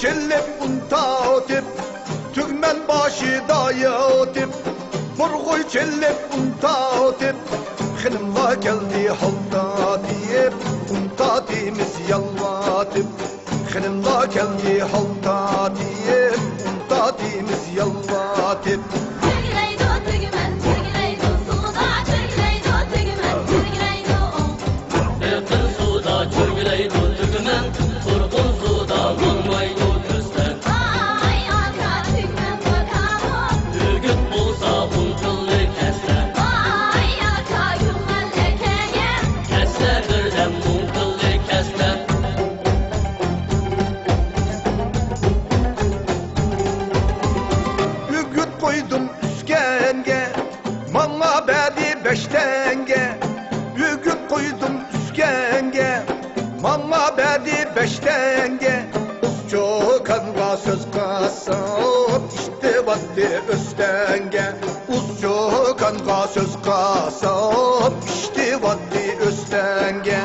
çellep untatip Tügmen başı dayatip Burgoy çellep untatip Xınımla geldi halda deyip Untatimiz yalvatip Xınımla geldi halda deyip Untatimiz yalvatip Koydum üskenge Mama bedi beştenge Yügüp koydum üskenge Mama bedi beştenge Çok kanva söz kasap İşte vakti östenge Çok kanva söz kasap İşte vakti östenge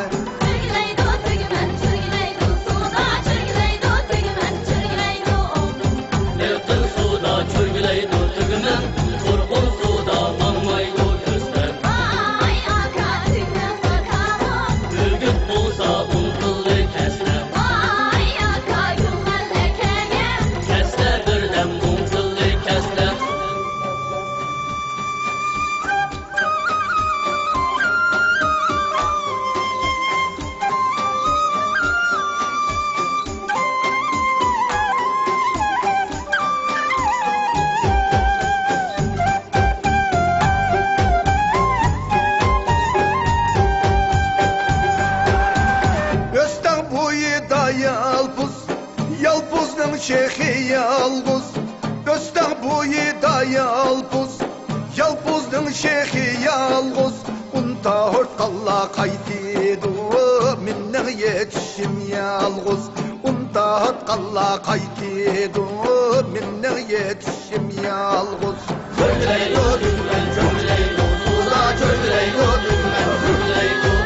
Yalpuz'un şeyhi yalpuz Gösten boyu da yalpuz Yalpuz'un şeyhi yalpuz Unta hortkalla kaytidu Minne yetişim yalpuz Unta hortkalla kaytidu Minne yetişim yalpuz Çöyleydo dümen çöyleydo Suda çöyleydo dümen çöyleydo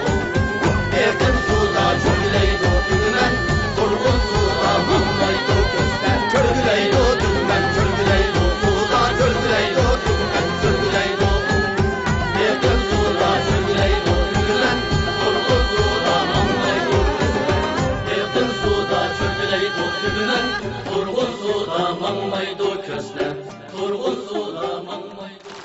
Erkin suda çöyleydo dümen Durgun suda mammaydo göster Çöyleydo dümen çöyleydo Suda çöyleydo dümen çöyleydo Erkin suda çöyleydo dümen Durgun suda mammaydo göster Erkin suda çöyleydo dümen Durgun suda mammaydo göster Durgun suda mammaydo